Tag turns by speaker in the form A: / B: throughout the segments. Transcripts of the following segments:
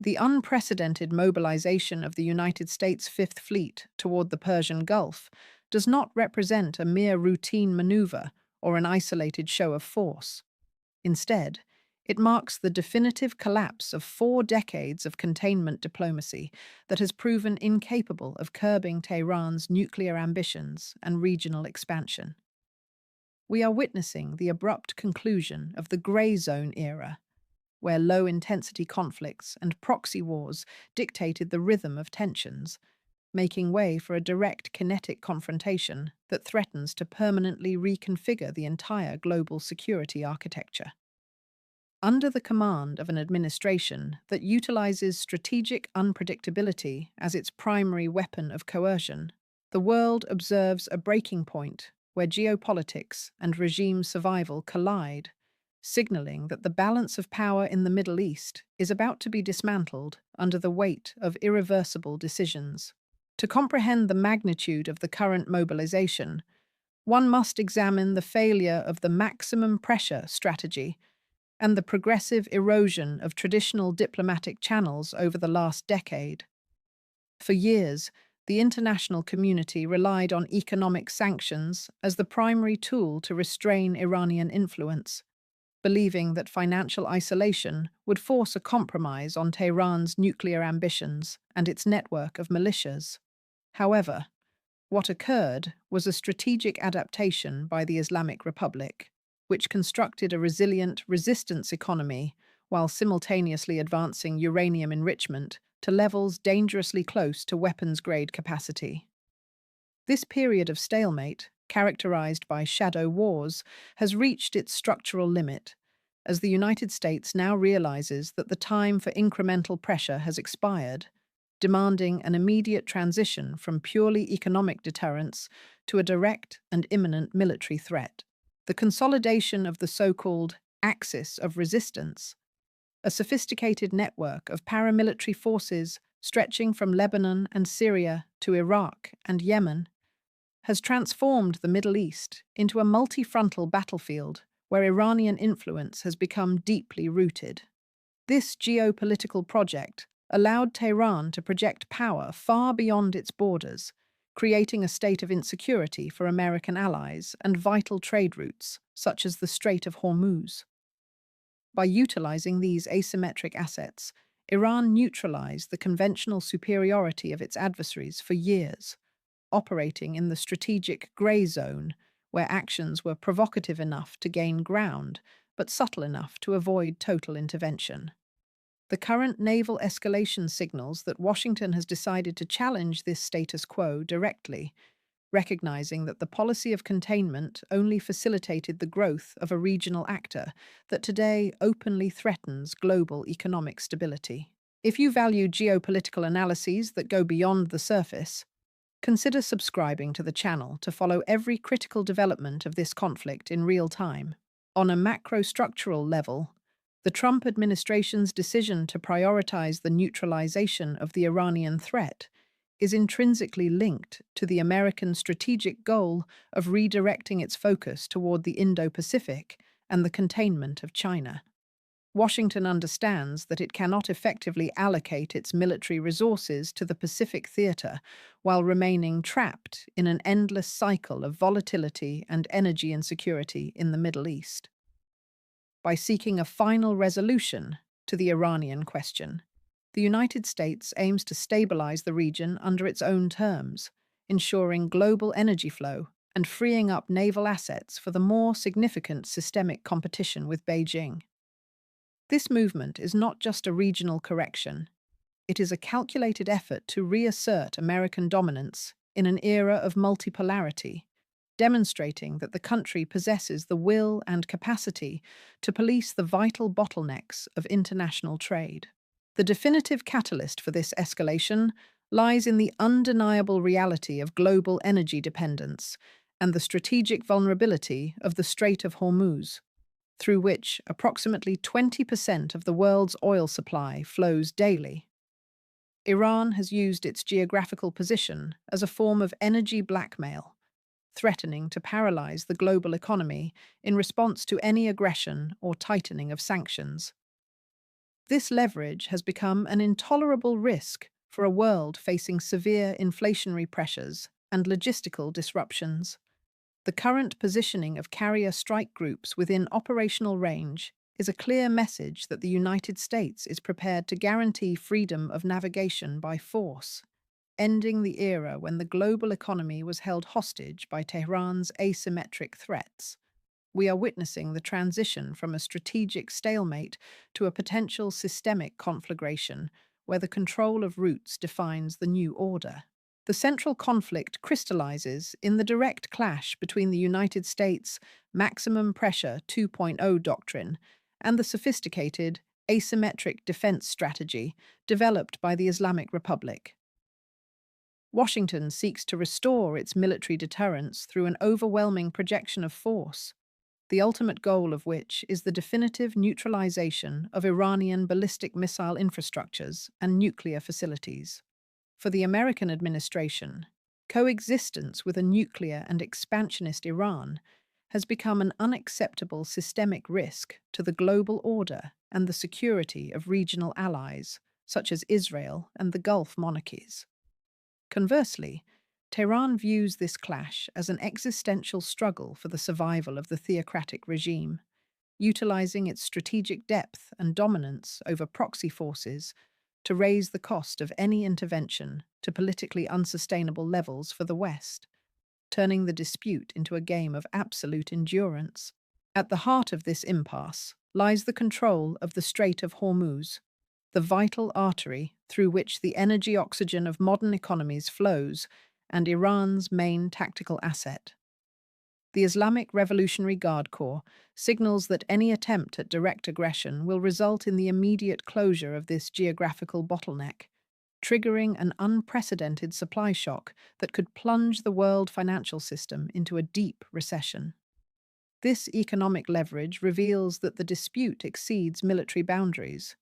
A: The unprecedented mobilization of the United States Fifth Fleet toward the Persian Gulf does not represent a mere routine maneuver or an isolated show of force. Instead, it marks the definitive collapse of 4 decades of containment diplomacy that has proven incapable of curbing Tehran's nuclear ambitions and regional expansion. We are witnessing the abrupt conclusion of the grey zone era, where low intensity conflicts and proxy wars dictated the rhythm of tensions, making way for a direct kinetic confrontation that threatens to permanently reconfigure the entire global security architecture. Under the command of an administration that utilizes strategic unpredictability as its primary weapon of coercion, the world observes a breaking point where geopolitics and regime survival collide, signaling that the balance of power in the Middle East is about to be dismantled under the weight of irreversible decisions. To comprehend the magnitude of the current mobilization, one must examine the failure of the maximum pressure strategy and the progressive erosion of traditional diplomatic channels over the last decade. For years, the international community relied on economic sanctions as the primary tool to restrain Iranian influence, believing that financial isolation would force a compromise on Tehran's nuclear ambitions and its network of militias. However, what occurred was a strategic adaptation by the Islamic Republic, which constructed a resilient resistance economy while simultaneously advancing uranium enrichment to levels dangerously close to weapons-grade capacity. This period of stalemate, characterized by shadow wars, has reached its structural limit, as the United States now realizes that the time for incremental pressure has expired, demanding an immediate transition from purely economic deterrence to a direct and imminent military threat. The consolidation of the so-called Axis of Resistance, a sophisticated network of paramilitary forces stretching from Lebanon and Syria to Iraq and Yemen, has transformed the Middle East into a multi-frontal battlefield where Iranian influence has become deeply rooted. This geopolitical project allowed Tehran to project power far beyond its borders, creating a state of insecurity for American allies and vital trade routes, such as the Strait of Hormuz. By utilizing these asymmetric assets, Iran neutralized the conventional superiority of its adversaries for years, operating in the strategic grey zone, where actions were provocative enough to gain ground, but subtle enough to avoid total intervention. The current naval escalation signals that Washington has decided to challenge this status quo directly, recognizing that the policy of containment only facilitated the growth of a regional actor that today openly threatens global economic stability. If you value geopolitical analyses that go beyond the surface, consider subscribing to the channel to follow every critical development of this conflict in real time. On a macro-structural level, the Trump administration's decision to prioritize the neutralization of the Iranian threat is intrinsically linked to the American strategic goal of redirecting its focus toward the Indo-Pacific and the containment of China. Washington understands that it cannot effectively allocate its military resources to the Pacific theater while remaining trapped in an endless cycle of volatility and energy insecurity in the Middle East. By seeking a final resolution to the Iranian question, the United States aims to stabilize the region under its own terms, ensuring global energy flow and freeing up naval assets for the more significant systemic competition with Beijing. This movement is not just a regional correction. It is a calculated effort to reassert American dominance in an era of multipolarity, demonstrating that the country possesses the will and capacity to police the vital bottlenecks of international trade. The definitive catalyst for this escalation lies in the undeniable reality of global energy dependence and the strategic vulnerability of the Strait of Hormuz, through which approximately 20% of the world's oil supply flows daily. Iran has used its geographical position as a form of energy blackmail, threatening to paralyze the global economy in response to any aggression or tightening of sanctions. This leverage has become an intolerable risk for a world facing severe inflationary pressures and logistical disruptions. The current positioning of carrier strike groups within operational range is a clear message that the United States is prepared to guarantee freedom of navigation by force, ending the era when the global economy was held hostage by Tehran's asymmetric threats. We are witnessing the transition from a strategic stalemate to a potential systemic conflagration, where the control of routes defines the new order. The central conflict crystallizes in the direct clash between the United States' maximum pressure 2.0 doctrine and the sophisticated asymmetric defense strategy developed by the Islamic Republic. Washington seeks to restore its military deterrence through an overwhelming projection of force, the ultimate goal of which is the definitive neutralization of Iranian ballistic missile infrastructures and nuclear facilities. For the American administration, coexistence with a nuclear and expansionist Iran has become an unacceptable systemic risk to the global order and the security of regional allies, such as Israel and the Gulf monarchies. Conversely, Tehran views this clash as an existential struggle for the survival of the theocratic regime, utilizing its strategic depth and dominance over proxy forces to raise the cost of any intervention to politically unsustainable levels for the West, turning the dispute into a game of absolute endurance. At the heart of this impasse lies the control of the Strait of Hormuz, the vital artery through which the energy oxygen of modern economies flows, and Iran's main tactical asset. The Islamic Revolutionary Guard Corps signals that any attempt at direct aggression will result in the immediate closure of this geographical bottleneck, triggering an unprecedented supply shock that could plunge the world financial system into a deep recession. This economic leverage reveals that the dispute exceeds military boundaries,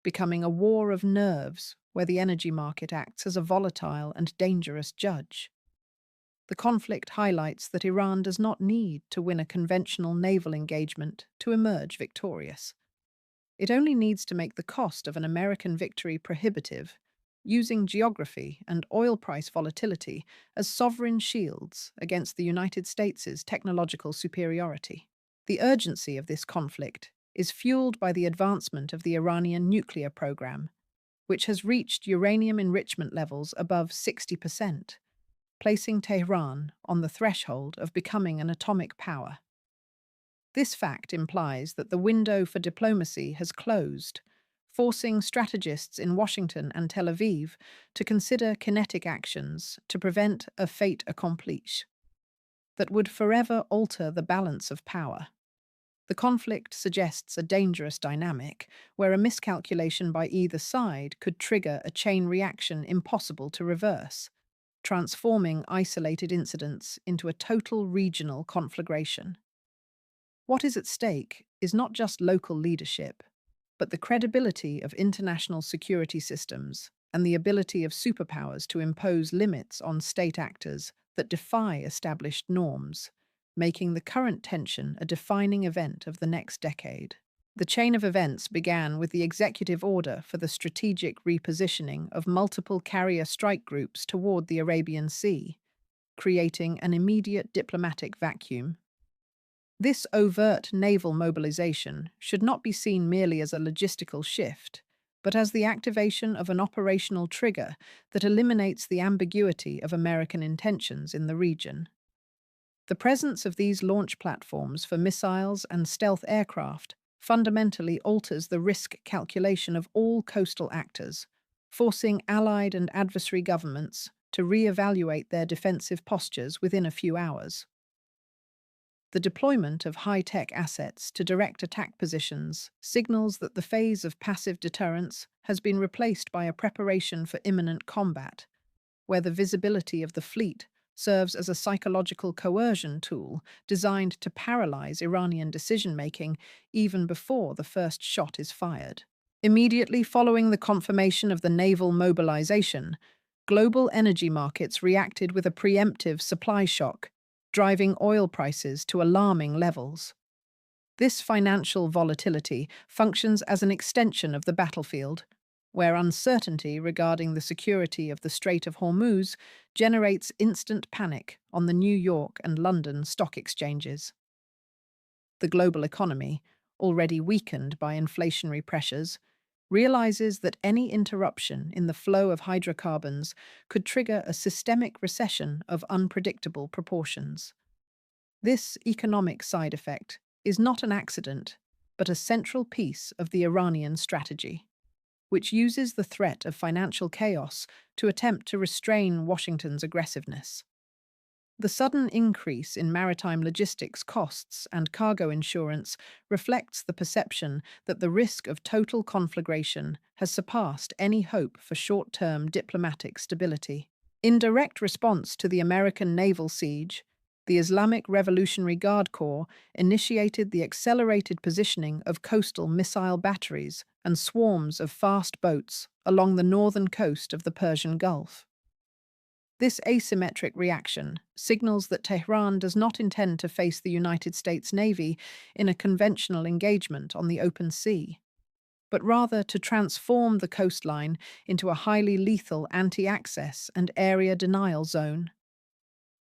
A: becoming a war of nerves where the energy market acts as a volatile and dangerous judge. The conflict highlights that Iran does not need to win a conventional naval engagement to emerge victorious. It only needs to make the cost of an American victory prohibitive, using geography and oil price volatility as sovereign shields against the United States' technological superiority. The urgency of this conflict is fueled by the advancement of the Iranian nuclear program, which has reached uranium enrichment levels above 60%, placing Tehran on the threshold of becoming an atomic power. This fact implies that the window for diplomacy has closed, forcing strategists in Washington and Tel Aviv to consider kinetic actions to prevent a fait accompli that would forever alter the balance of power. The conflict suggests a dangerous dynamic where a miscalculation by either side could trigger a chain reaction impossible to reverse, transforming isolated incidents into a total regional conflagration. What is at stake is not just local leadership, but the credibility of international security systems and the ability of superpowers to impose limits on state actors that defy established norms, making the current tension a defining event of the next decade. The chain of events began with the executive order for the strategic repositioning of multiple carrier strike groups toward the Arabian Sea, creating an immediate diplomatic vacuum. This overt naval mobilization should not be seen merely as a logistical shift, but as the activation of an operational trigger that eliminates the ambiguity of American intentions in the region. The presence of these launch platforms for missiles and stealth aircraft fundamentally alters the risk calculation of all coastal actors, forcing allied and adversary governments to re-evaluate their defensive postures within a few hours. The deployment of high-tech assets to direct attack positions signals that the phase of passive deterrence has been replaced by a preparation for imminent combat, where the visibility of the fleet serves as a psychological coercion tool designed to paralyze Iranian decision-making even before the first shot is fired. Immediately following the confirmation of the naval mobilization, global energy markets reacted with a preemptive supply shock, driving oil prices to alarming levels. This financial volatility functions as an extension of the battlefield, where uncertainty regarding the security of the Strait of Hormuz generates instant panic on the New York and London stock exchanges. The global economy, already weakened by inflationary pressures, realizes that any interruption in the flow of hydrocarbons could trigger a systemic recession of unpredictable proportions. This economic side effect is not an accident, but a central piece of the Iranian strategy, which uses the threat of financial chaos to attempt to restrain Washington's aggressiveness. The sudden increase in maritime logistics costs and cargo insurance reflects the perception that the risk of total conflagration has surpassed any hope for short-term diplomatic stability. In direct response to the American naval siege, the Islamic Revolutionary Guard Corps initiated the accelerated positioning of coastal missile batteries and swarms of fast boats along the northern coast of the Persian Gulf. This asymmetric reaction signals that Tehran does not intend to face the United States Navy in a conventional engagement on the open sea, but rather to transform the coastline into a highly lethal anti-access and area denial zone.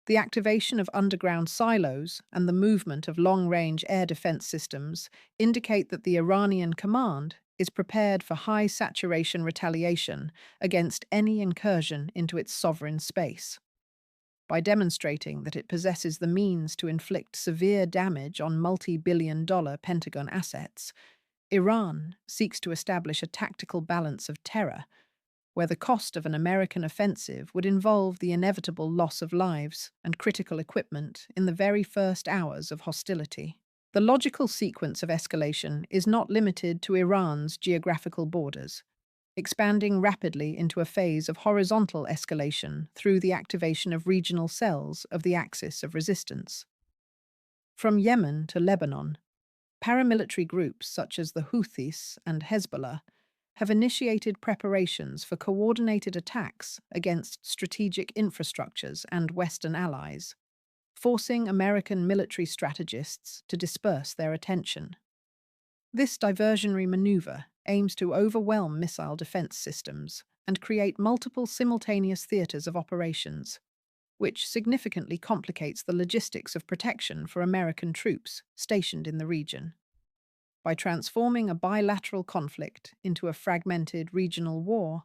A: The activation of underground silos and the movement of long-range air defense systems indicate that the Iranian command is prepared for high-saturation retaliation against any incursion into its sovereign space. By demonstrating that it possesses the means to inflict severe damage on multi-billion-dollar Pentagon assets, Iran seeks to establish a tactical balance of terror, where the cost of an American offensive would involve the inevitable loss of lives and critical equipment in the very first hours of hostility. The logical sequence of escalation is not limited to Iran's geographical borders, expanding rapidly into a phase of horizontal escalation through the activation of regional cells of the axis of resistance. From Yemen to Lebanon, paramilitary groups such as the Houthis and Hezbollah have initiated preparations for coordinated attacks against strategic infrastructures and Western allies, forcing American military strategists to disperse their attention. This diversionary maneuver aims to overwhelm missile defense systems and create multiple simultaneous theaters of operations, which significantly complicates the logistics of protection for American troops stationed in the region. By transforming a bilateral conflict into a fragmented regional war,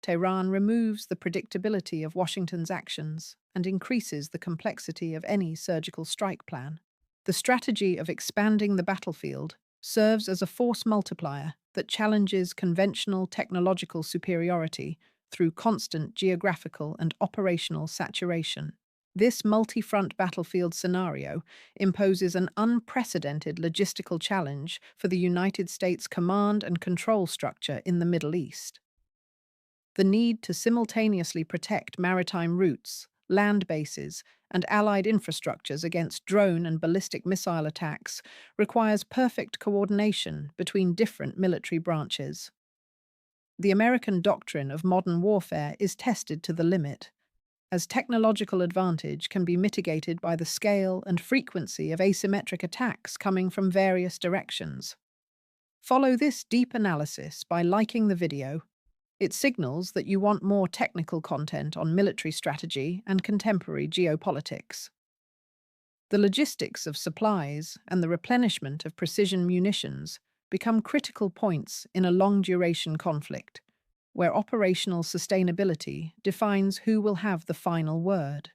A: Tehran removes the predictability of Washington's actions and increases the complexity of any surgical strike plan. The strategy of expanding the battlefield serves as a force multiplier that challenges conventional technological superiority through constant geographical and operational saturation. This multi-front battlefield scenario imposes an unprecedented logistical challenge for the United States command and control structure in the Middle East. The need to simultaneously protect maritime routes, land bases, and allied infrastructures against drone and ballistic missile attacks requires perfect coordination between different military branches. The American doctrine of modern warfare is tested to the limit, as technological advantage can be mitigated by the scale and frequency of asymmetric attacks coming from various directions. Follow this deep analysis by liking the video. It signals that you want more technical content on military strategy and contemporary geopolitics. The logistics of supplies and the replenishment of precision munitions become critical points in a long-duration conflict, where operational sustainability defines who will have the final word.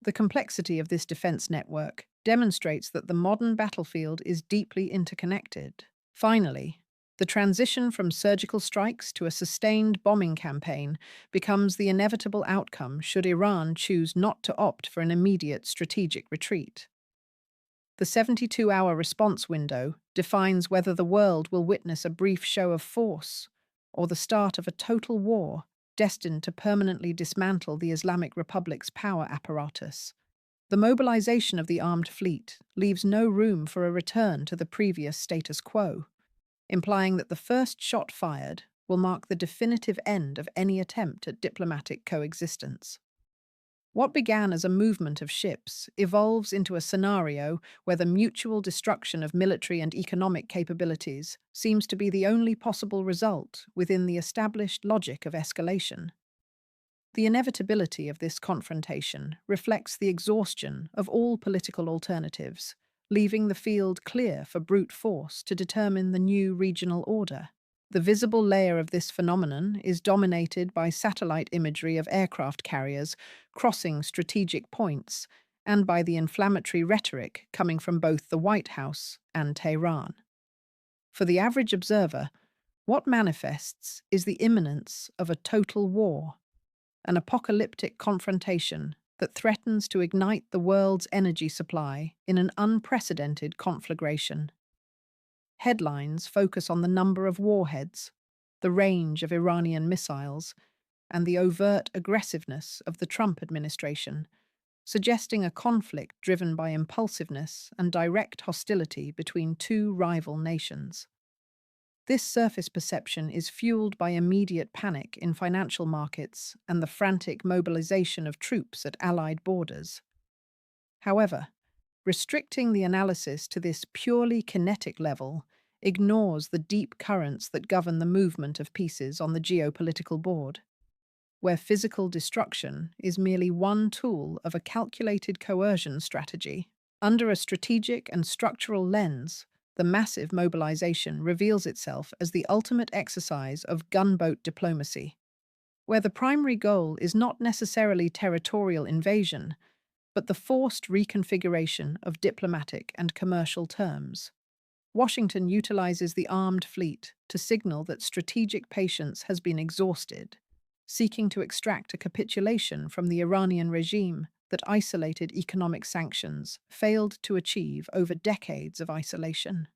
A: The complexity of this defense network demonstrates that the modern battlefield is deeply interconnected. Finally, the transition from surgical strikes to a sustained bombing campaign becomes the inevitable outcome should Iran choose not to opt for an immediate strategic retreat. The 72-hour response window defines whether the world will witness a brief show of force or the start of a total war destined to permanently dismantle the Islamic Republic's power apparatus. The mobilization of the armed fleet leaves no room for a return to the previous status quo, implying that the first shot fired will mark the definitive end of any attempt at diplomatic coexistence. What began as a movement of ships evolves into a scenario where the mutual destruction of military and economic capabilities seems to be the only possible result within the established logic of escalation. The inevitability of this confrontation reflects the exhaustion of all political alternatives, leaving the field clear for brute force to determine the new regional order. The visible layer of this phenomenon is dominated by satellite imagery of aircraft carriers crossing strategic points and by the inflammatory rhetoric coming from both the White House and Tehran. For the average observer, what manifests is the imminence of a total war, an apocalyptic confrontation that threatens to ignite the world's energy supply in an unprecedented conflagration. Headlines focus on the number of warheads, the range of Iranian missiles, and the overt aggressiveness of the Trump administration, suggesting a conflict driven by impulsiveness and direct hostility between two rival nations. This surface perception is fueled by immediate panic in financial markets and the frantic mobilization of troops at Allied borders. However, restricting the analysis to this purely kinetic level ignores the deep currents that govern the movement of pieces on the geopolitical board, where physical destruction is merely one tool of a calculated coercion strategy. Under a strategic and structural lens, the massive mobilization reveals itself as the ultimate exercise of gunboat diplomacy, where the primary goal is not necessarily territorial invasion, but the forced reconfiguration of diplomatic and commercial terms. Washington utilizes the armed fleet to signal that strategic patience has been exhausted, seeking to extract a capitulation from the Iranian regime that isolated economic sanctions failed to achieve over decades of isolation.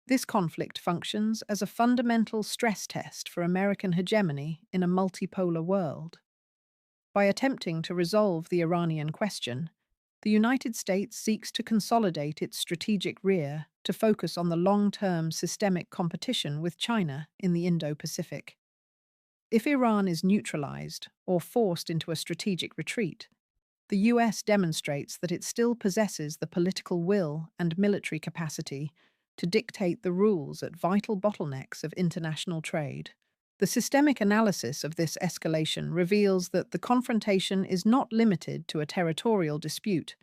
A: This conflict functions as a fundamental stress test for American hegemony in a multipolar world. By attempting to resolve the Iranian question, the United States seeks to consolidate its strategic rear to focus on the long-term systemic competition with China in the Indo-Pacific. If Iran is neutralized or forced into a strategic retreat, the US demonstrates that it still possesses the political will and military capacity to dictate the rules at vital bottlenecks of international trade. The systemic analysis of this escalation reveals that the confrontation is not limited to a territorial dispute,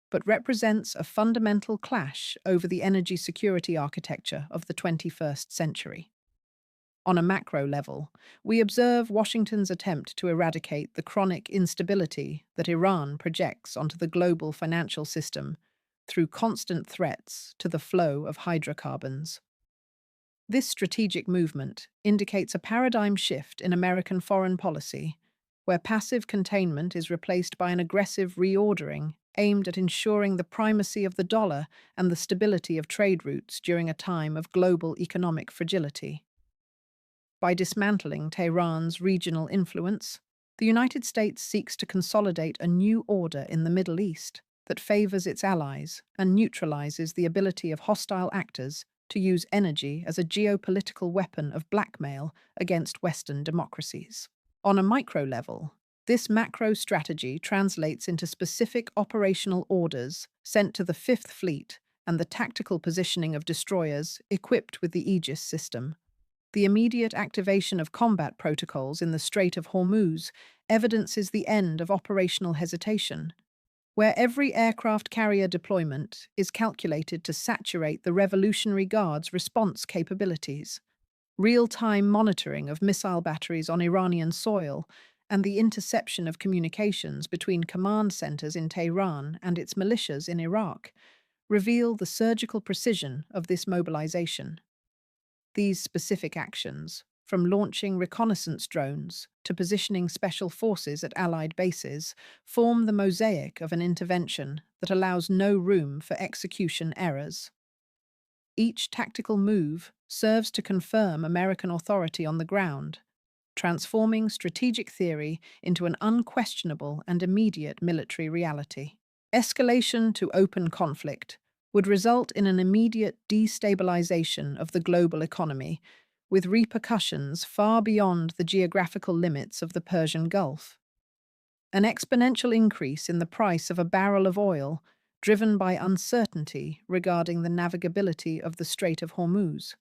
A: but represents a fundamental clash over the energy security architecture of the 21st century. On a macro level, we observe Washington's attempt to eradicate the chronic instability that Iran projects onto the global financial system through constant threats to the flow of hydrocarbons. This strategic movement indicates a paradigm shift in American foreign policy, where passive containment is replaced by an aggressive reordering aimed at ensuring the primacy of the dollar and the stability of trade routes during a time of global economic fragility. By dismantling Tehran's regional influence, the United States seeks to consolidate a new order in the Middle East that favors its allies and neutralizes the ability of hostile actors to use energy as a geopolitical weapon of blackmail against Western democracies. On a micro level, this macro strategy translates into specific operational orders sent to the Fifth Fleet and the tactical positioning of destroyers equipped with the Aegis system. The immediate activation of combat protocols in the Strait of Hormuz evidences the end of operational hesitation, where every aircraft carrier deployment is calculated to saturate the Revolutionary Guard's response capabilities. Real-time monitoring of missile batteries on Iranian soil and the interception of communications between command centers in Tehran and its militias in Iraq reveal the surgical precision of this mobilization. These specific actions, from launching reconnaissance drones to positioning special forces at Allied bases, form the mosaic of an intervention that allows no room for execution errors. Each tactical move serves to confirm American authority on the ground, transforming strategic theory into an unquestionable and immediate military reality. Escalation to open conflict would result in an immediate destabilization of the global economy, with repercussions far beyond the geographical limits of the Persian Gulf. An exponential increase in the price of a barrel of oil, driven by uncertainty regarding the navigability of the Strait of Hormuz,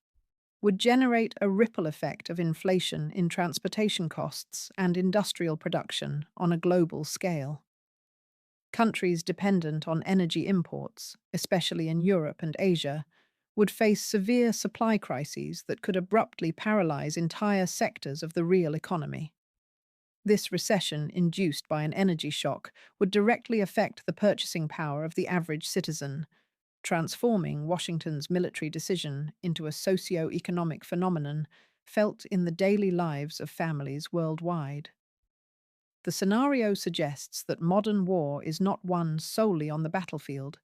A: would generate a ripple effect of inflation in transportation costs and industrial production on a global scale. Countries dependent on energy imports, especially in Europe and Asia, would face severe supply crises that could abruptly paralyze entire sectors of the real economy. This recession, induced by an energy shock, would directly affect the purchasing power of the average citizen, transforming Washington's military decision into a socio-economic phenomenon felt in the daily lives of families worldwide. The scenario suggests that modern war is not won solely on the battlefield,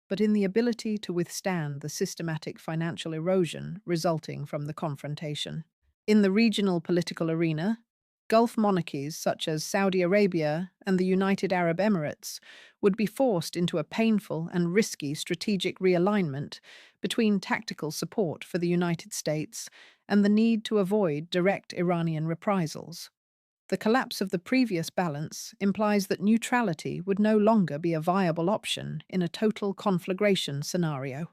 A: but in the ability to withstand the systematic financial erosion resulting from the confrontation. In the regional political arena, Gulf monarchies such as Saudi Arabia and the United Arab Emirates would be forced into a painful and risky strategic realignment between tactical support for the United States and the need to avoid direct Iranian reprisals. The collapse of the previous balance implies that neutrality would no longer be a viable option in a total conflagration scenario,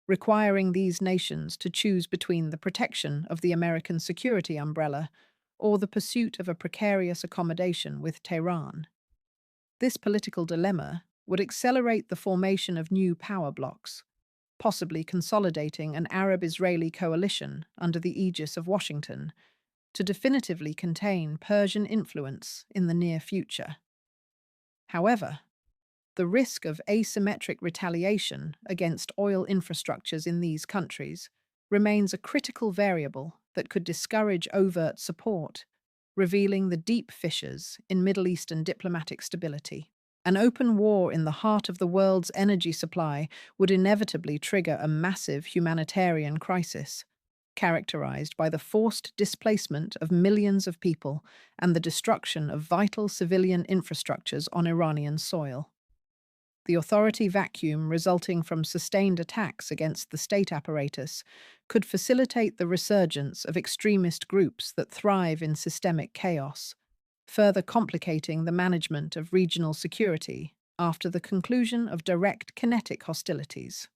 A: requiring these nations to choose between the protection of the American security umbrella or the pursuit of a precarious accommodation with Tehran. This political dilemma would accelerate the formation of new power blocs, possibly consolidating an Arab-Israeli coalition under the aegis of Washington to definitively contain Persian influence in the near future. However, the risk of asymmetric retaliation against oil infrastructures in these countries remains a critical variable that could discourage overt support, revealing the deep fissures in Middle Eastern diplomatic stability. An open war in the heart of the world's energy supply would inevitably trigger a massive humanitarian crisis, characterized by the forced displacement of millions of people and the destruction of vital civilian infrastructures on Iranian soil. The authority vacuum resulting from sustained attacks against the state apparatus could facilitate the resurgence of extremist groups that thrive in systemic chaos, further complicating the management of regional security after the conclusion of direct kinetic hostilities.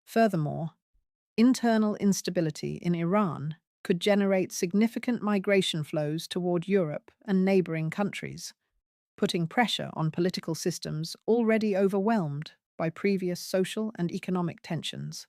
A: Furthermore, internal instability in Iran could generate significant migration flows toward Europe and neighboring countries, putting pressure on political systems already overwhelmed by previous social and economic tensions.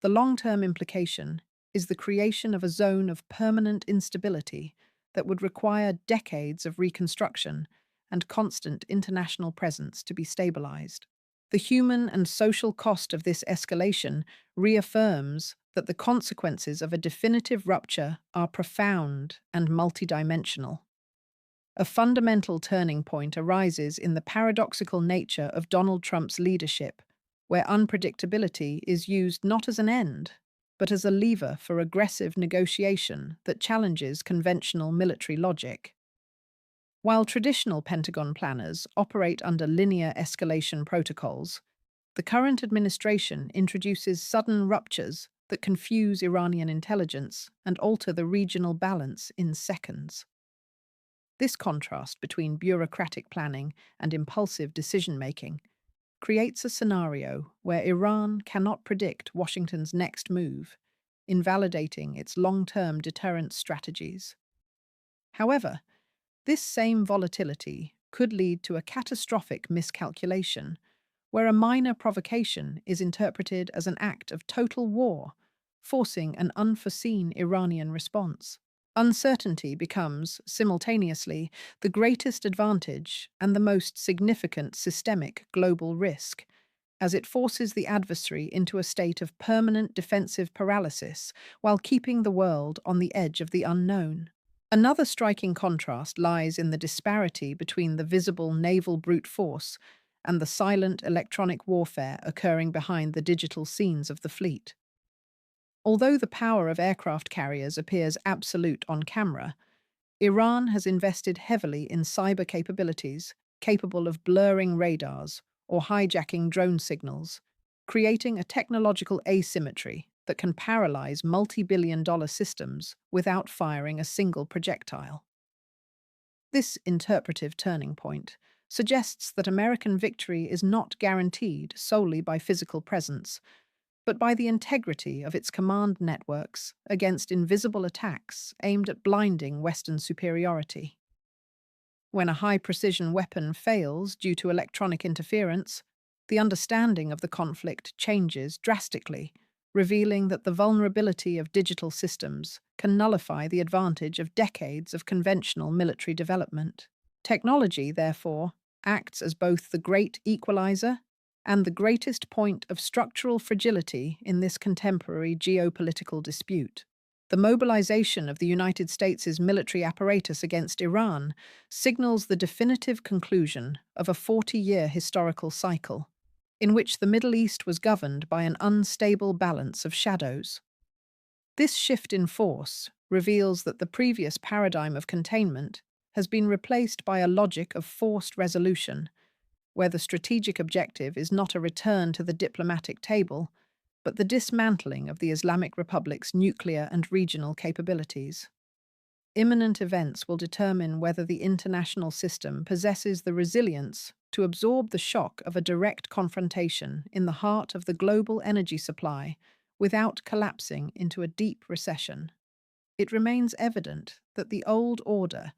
A: The long-term implication is the creation of a zone of permanent instability that would require decades of reconstruction and constant international presence to be stabilized. The human and social cost of this escalation reaffirms that the consequences of a definitive rupture are profound and multidimensional. A fundamental turning point arises in the paradoxical nature of Donald Trump's leadership, where unpredictability is used not as an end, but as a lever for aggressive negotiation that challenges conventional military logic. While traditional Pentagon planners operate under linear escalation protocols, the current administration introduces sudden ruptures that confuse Iranian intelligence and alter the regional balance in seconds. This contrast between bureaucratic planning and impulsive decision-making creates a scenario where Iran cannot predict Washington's next move, invalidating its long-term deterrence strategies. However, this same volatility could lead to a catastrophic miscalculation, where a minor provocation is interpreted as an act of total war, forcing an unforeseen Iranian response. Uncertainty becomes, simultaneously, the greatest advantage and the most significant systemic global risk, as it forces the adversary into a state of permanent defensive paralysis while keeping the world on the edge of the unknown. Another striking contrast lies in the disparity between the visible naval brute force and the silent electronic warfare occurring behind the digital scenes of the fleet. Although the power of aircraft carriers appears absolute on camera, Iran has invested heavily in cyber capabilities capable of blurring radars or hijacking drone signals, creating a technological asymmetry that can paralyze multi-billion-dollar systems without firing a single projectile. This interpretive turning point suggests that American victory is not guaranteed solely by physical presence, but by the integrity of its command networks against invisible attacks aimed at blinding Western superiority. When a high-precision weapon fails due to electronic interference, the understanding of the conflict changes drastically, revealing that the vulnerability of digital systems can nullify the advantage of decades of conventional military development. Technology, therefore, acts as both the great equalizer and the greatest point of structural fragility in this contemporary geopolitical dispute. The mobilization of the United States' military apparatus against Iran signals the definitive conclusion of a 40-year historical cycle, in which the Middle East was governed by an unstable balance of shadows. This shift in force reveals that the previous paradigm of containment has been replaced by a logic of forced resolution, where the strategic objective is not a return to the diplomatic table, but the dismantling of the Islamic Republic's nuclear and regional capabilities. Imminent events will determine whether the international system possesses the resilience to absorb the shock of a direct confrontation in the heart of the global energy supply without collapsing into a deep recession. It remains evident that the old order,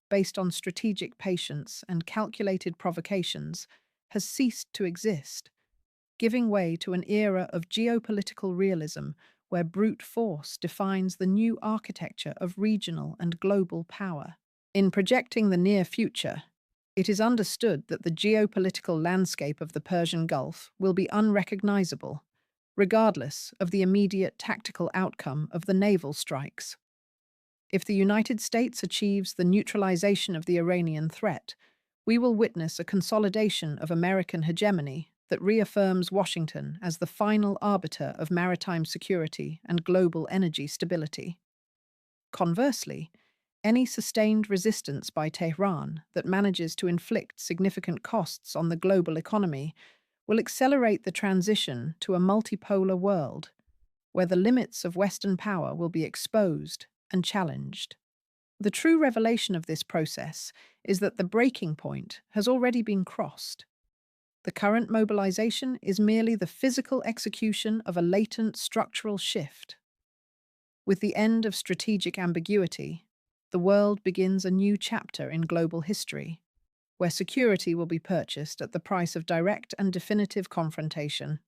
A: based on strategic patience and calculated provocations, has ceased to exist, giving way to an era of geopolitical realism where brute force defines the new architecture of regional and global power. In projecting the near future, it is understood that the geopolitical landscape of the Persian Gulf will be unrecognizable, regardless of the immediate tactical outcome of the naval strikes. If the United States achieves the neutralization of the Iranian threat, we will witness a consolidation of American hegemony that reaffirms Washington as the final arbiter of maritime security and global energy stability. Conversely, any sustained resistance by Tehran that manages to inflict significant costs on the global economy will accelerate the transition to a multipolar world, where the limits of Western power will be exposed and challenged. The true revelation of this process is that the breaking point has already been crossed. The current mobilization is merely the physical execution of a latent structural shift. With the end of strategic ambiguity, the world begins a new chapter in global history, where security will be purchased at the price of direct and definitive confrontation